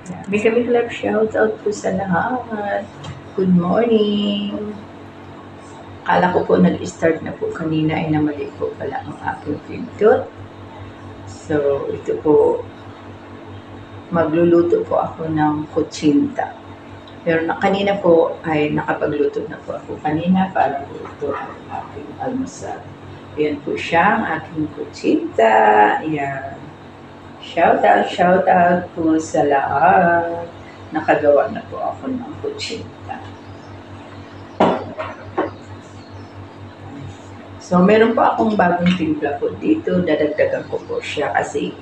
Big love shout out po sa lahat. Good morning. Kala ko po nag-start na po kanina ay namali po pala ang aking pindot. So, ito po, magluluto po ako ng kutsinta. Pero kanina po ay nakapagluto na po ako kanina para po ito ang aking almusal. Ayan po siya, ang aking kutsinta. Ayan. Shout out po sa lahat. Nakagawa na po ako ng kutsinta. So, meron po akong bagong timpla po dito. Dadagdagan ko po siya kasi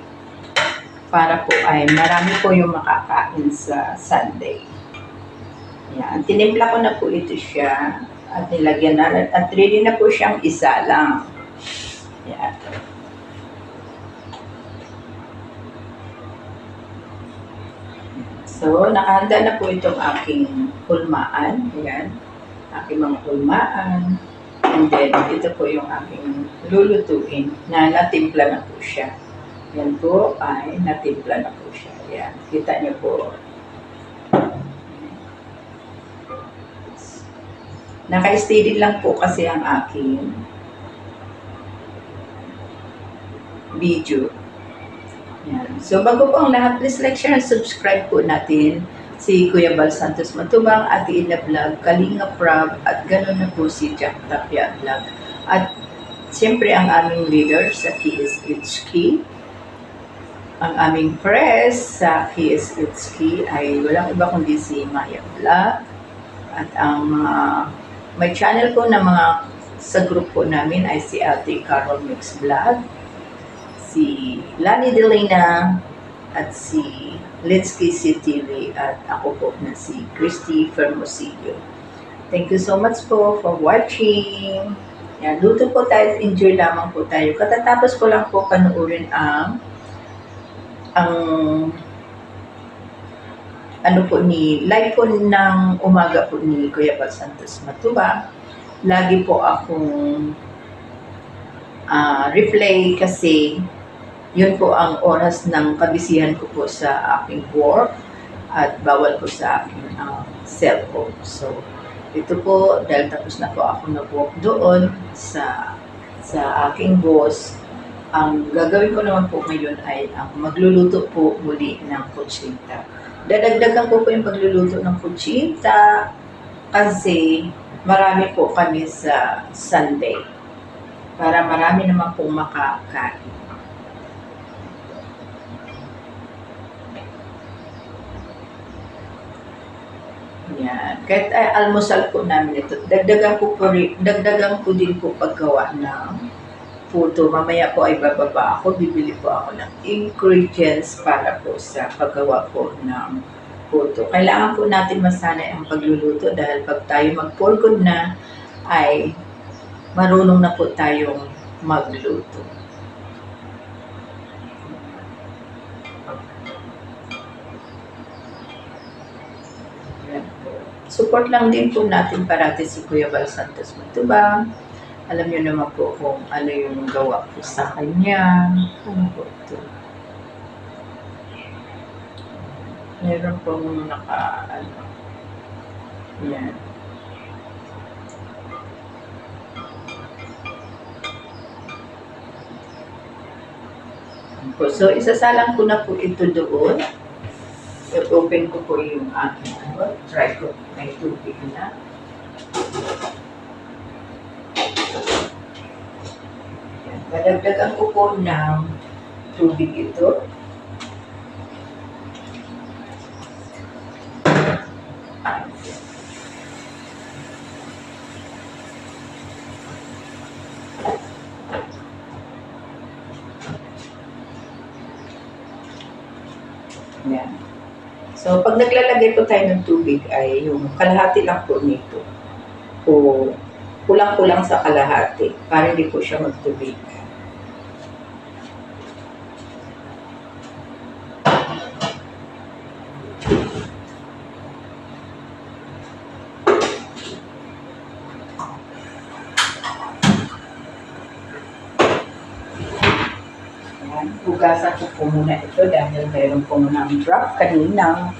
para po ay marami po yung makakain sa Sunday. Yan. Tinimpla ko na po ito siya at nilagyan na at ready na po siyang isa lang. Yan. So, nakahanda na po itong aking hulmaan. Ayan. Aking mga hulmaan. And then, ito po yung aking lulutuin na natimpla na po siya. Yan po ay natimpla na po siya. Yan. Kita niyo po. Naka-steady lang po kasi ang aking video. Yan. So, bago po ang lahat, please like, share, and subscribe po natin si Kuya Bal Santos Matubang, Ate Ina Vlog, Kalinga Prab, at gano'n na po si Jack Tapia Vlog. At siyempre ang aming leader sa KSHK, ang aming press sa KSHK ay walang iba kundi si Maya Vlog. At ang may channel po na mga sa group po namin ay si Ate Carol Mix Vlog, si Lani Delena, at si Let's Kiss TV, at ako po na si Christy Fermosillo. Thank you so much po for watching. Yan, luto po tayo, enjoy lamang po tayo. Katatapos ko lang po panoorin ang live po ng umaga po ni Kuya Bal Santos Matubang. Lagi po akong replay kasi yun po ang oras ng kabisihan ko po sa aking work at bawal po sa aking cellphone. So, ito po, dahil tapos na po ako nag-work doon sa aking boss, ang gagawin ko naman po ngayon ay magluluto po muli ng kutsinta. Dadagdagan ko po yung pagluluto ng kutsinta kasi marami po kami sa Sunday para marami naman pong makakain. Yan. Kahit almusal po namin ito. Dagdagan ko din po paggawa ng puto. Mamaya po ay bababa ako. Bibili po ako ng ingredients para po sa paggawa po ng puto. Kailangan po natin masanay ang pagluluto dahil pag tayo mag-for good na ay marunong na po tayong magluto. Support lang din po natin parati si Kuya Bal Santos Matubang. Alam niyo naman po kung ano yung gawa ko sa kanya. Ano po ito? Meron pong yan. So, isasalang ko na po ito doon. I-open ko po yung aking try ko. May tubig na. Madagdagan ko po ng tubig ito. Yan. So, pag naglalagay po tayo ng tubig ay yung kalahati lang po nito. O kulang-kulang sa kalahati para hindi po siya magtubig. Yan. Hugasan ko po muna ito dahil mayroon po muna ang drop kanina.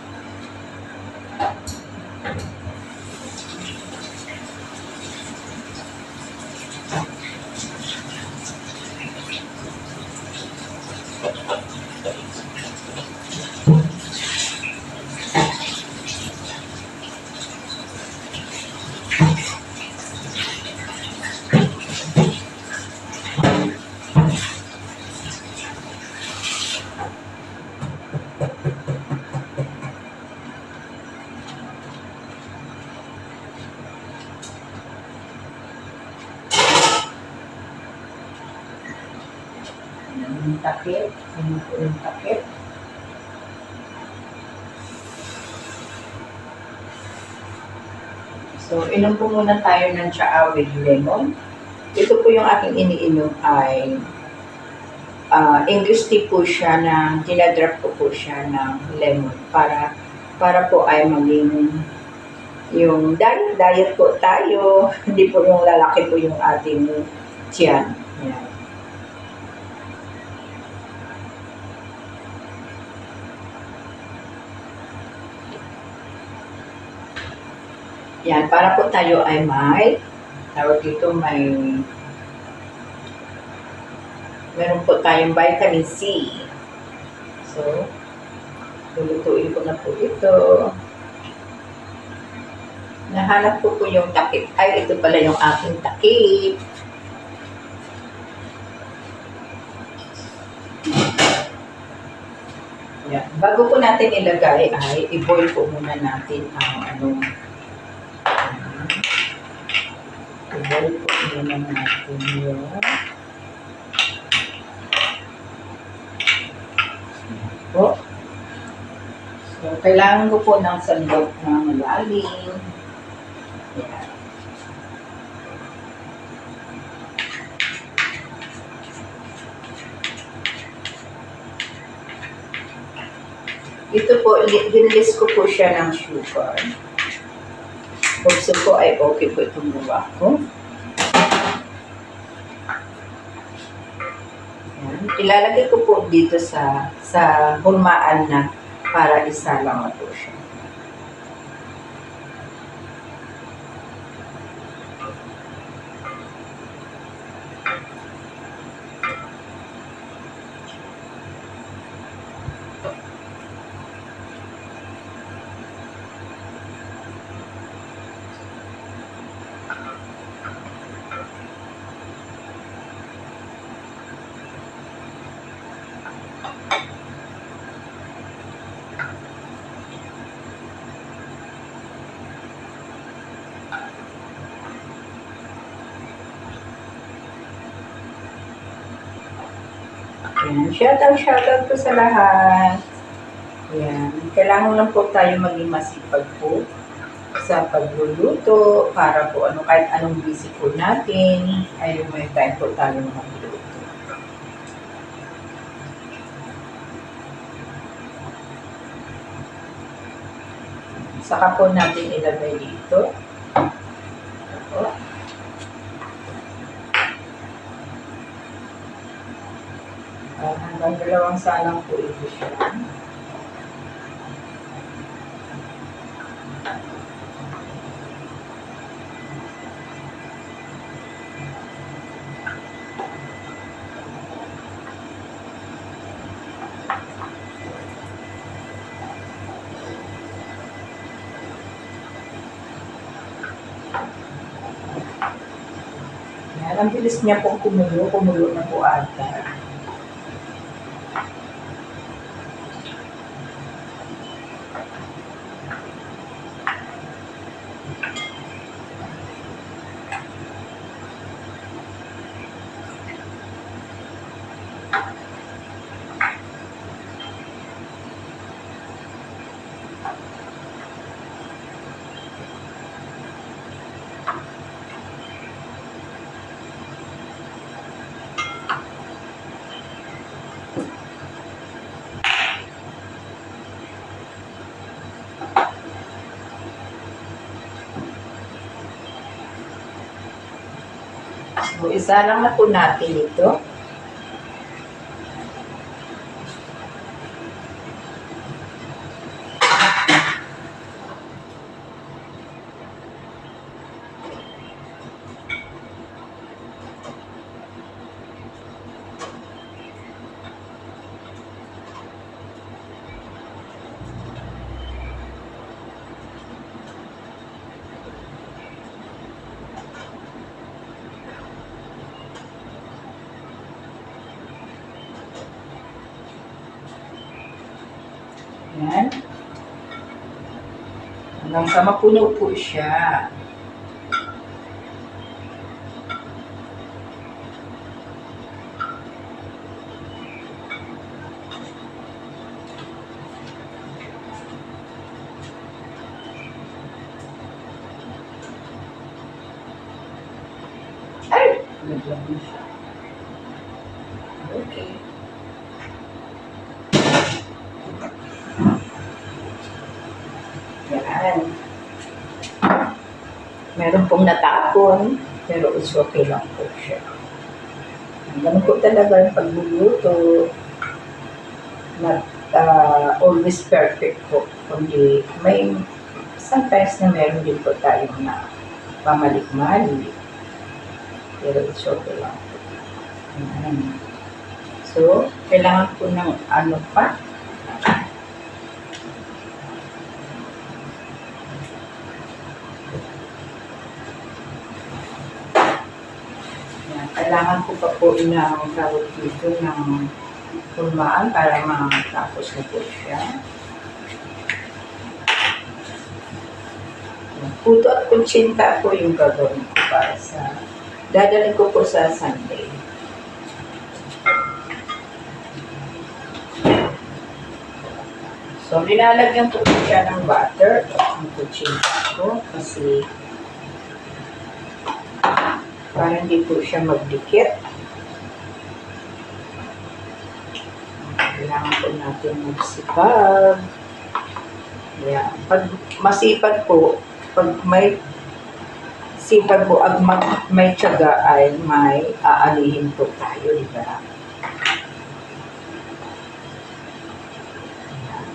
Yung takip, ano po yung takip. So, inom po muna tayo ng tsaa with lemon. Ito po yung aking iniinom ay English tea po siya na dinadrop ko po siya ng lemon para po ay maging yung diet po tayo, hindi po yung lalaki po yung ating tiyan. Yan. Yan, para po tayo ay tawag dito, meron po tayong vitamin C. So, lulutuin ko na po ito. Nahanap ko po yung takip. Ay, ito pala yung aking takip. Yan. Bago po natin ilagay ay i-boil po muna natin ang i-boil po muna natin yung po. So, kailangan ko po ng sandok na malalim. Yan. Ito po, dinlist ko po siya ng sugar. Gusto ko ay okay po itong gawa ko. Yan. Ilalagay ko po dito sa hulmaan na para isalang na po siya. Ayan. Shoutout po sa lahat. Ayan. Kailangan lang po tayo maging masipag po sa pagluluto para po kahit anong busy po natin ay may time po tayo magluto. Saka po natin ilagay dito. Ito. Hanggang 2 salang po ito siya. Yan, ang bilis niya po kumulo na po ata. So, isa lang na po natin ito. Yan. Hanggang sa mapuno po siya. Ay! Naglabi siya. Okay. Yan. Meron pong natapon, pero it's okay lang po siya. Ganun po talaga yung pagluluto. Not always perfect po. Kundi may sometimes na meron din po tayong na pamalik-malik. Pero it's okay lang po. Yan. So, kailangan po ng ano pa? Yan. Kailangan ko pa po ng tawag dito ng turmaan para matapos na po siya. Puto at kutsinta po yung gagawin ko para sa dadalhin ko po sa Sunday. So, linalagyan po siya ng butter ang kutsinta ko kasi para hindi po siya magdikit. Kailangan po natin magsipag. Yan. Pag masipag po, pag may sipag po at may tiyaga ay may aalihin po tayo, di ba?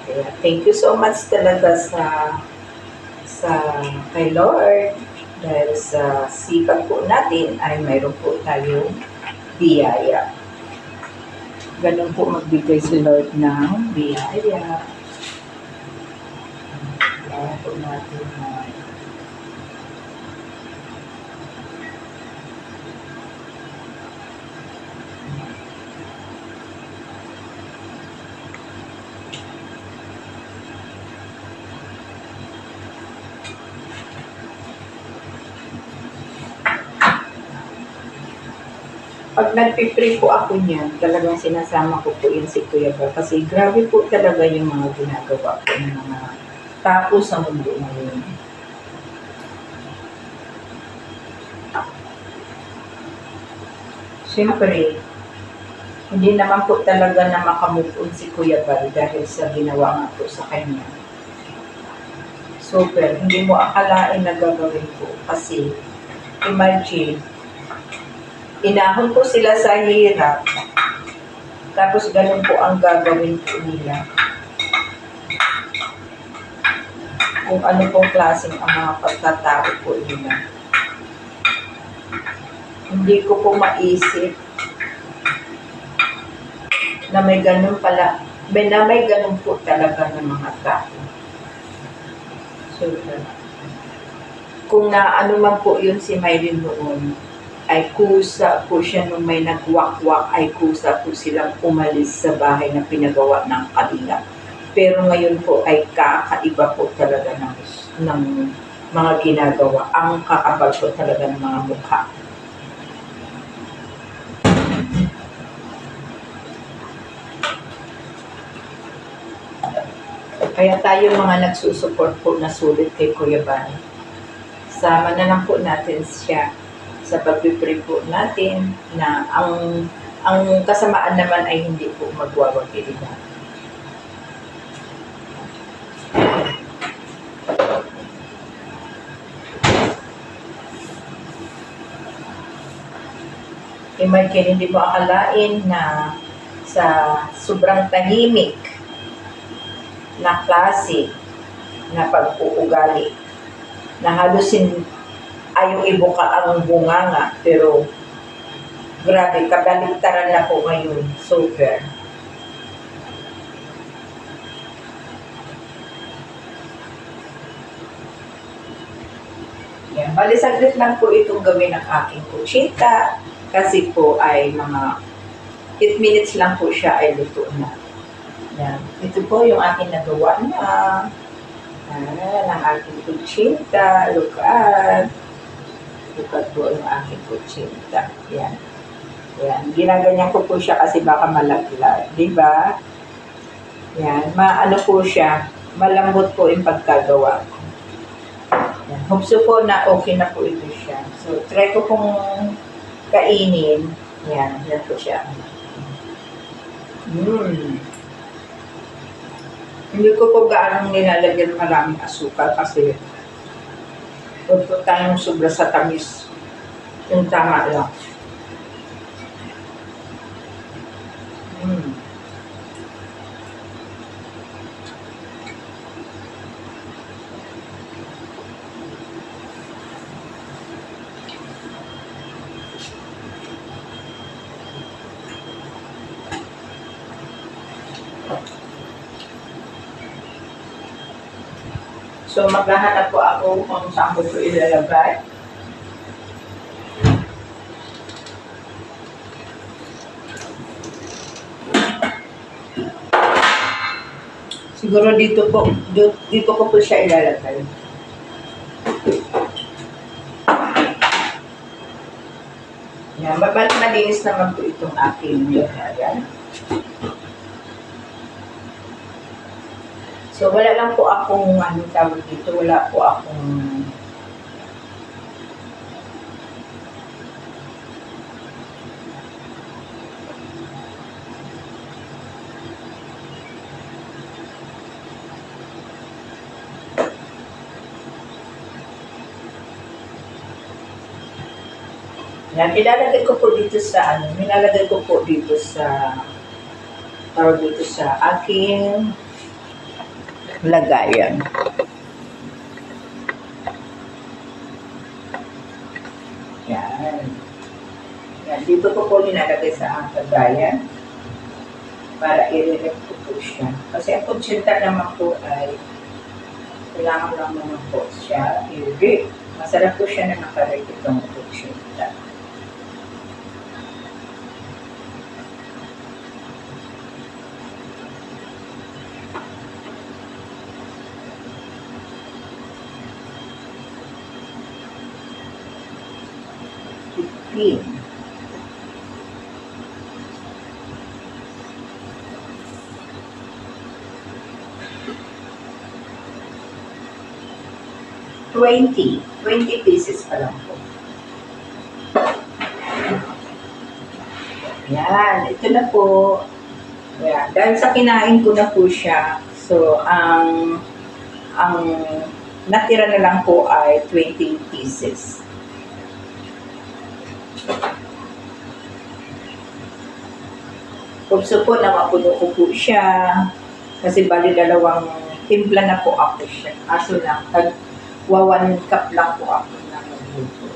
Kaya thank you so much talaga sa kay Lord dahil sa sipag po natin ay mayroon po tayong biyaya. Ganun po magbigay si Lord ng biyaya. Kaya po natin na pag nagpipray po ako niyan, talagang sinasama ko po yun si Kuya Bal. Kasi grabe po talaga yung mga ginagawa ko ng mga tao sa mundo ngayon. Siyempre, hindi naman po talaga na makamove on si Kuya Bal dahil sa ginawa nga po sa kanya. Super, hindi mo akalain na gagawin ko. Kasi, imagine, inahon ko sila sa hirap. Tapos ganun po ang gagawin po nila. Kung ano pong klaseng ang mga pagkatao po nila. Hindi ko po maisip na may ganun pala, na may ganun po talaga ng mga tao. So, kung na ano man po yun si Mylene noon, ay kusa po siya nung may nagwakwak, ay kusa po silang umalis sa bahay na pinagawa ng Kalingap. Pero ngayon po ay kakaiba po talaga ng mga ginagawa. Ang kakapal po talaga ng mga mukha. Kaya tayo mga nagsusupport po na sulit kay Kuya Bal. Sama na lang po natin siya sa pag-pray po natin na ang kasamaan naman ay hindi po magwawagilihan. Imagine, hindi mo akalain na sa sobrang tahimik na klase na pag-uugali na halos ayaw ibuka ang bunganga, pero grabe, kabaligtaran na po ngayon. Super. Yan. Bali, saglit lang po itong gawin ng aking kutsita kasi po ay mga 8 minutes lang po siya ay luto na. Yan. Ito po yung aking nagawa na. Ang aking kutsinta. Look at. Look at po yung aking kutsinta. Yan. Yan. Ginaganyan ko po siya kasi baka malaglag. Diba? Yan. Maano po siya. Malambot po yung pagkagawa ko. Yan. Hopso po na okay na po ito siya. So, try ko pong kainin. Yan. Yan po siya. Hindi ko po gaano nilalagyan maraming asukal kasi huwag po tayong sobra sa tamis. Yung tama lang. So, maghahanap po ako kung saan ko ito ilalagay. Siguro dito ko po siya ilalagay. Yan, malinis naman po itong aking yan. So, wala lang po akong, tawag dito, wala po akong yan, ilalagay ko po dito sa, nilalagay ko po dito sa, tawag dito sa aking lagayan. Yan. Yan. Dito ko po nilalagay sa lagayan para i-relect ko po siya. Kasi ang kutsinta naman po ay kailangan lang naman po siya i-relect. Masarap po siya na nakarelate itong kutsinta. Pin. $20 pieces pa lang po. Yan, ito na po. Yan, dahil sa kinain ko na po siya, so ang natira na lang po ay 20 pieces. Gusto po na mapuno ko po siya kasi bali dalawang timpla na po ako siya. Kaso lang, 1 cup lang po ako na magluto.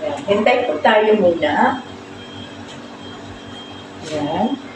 Yan. Hintay po tayo muna. Yan.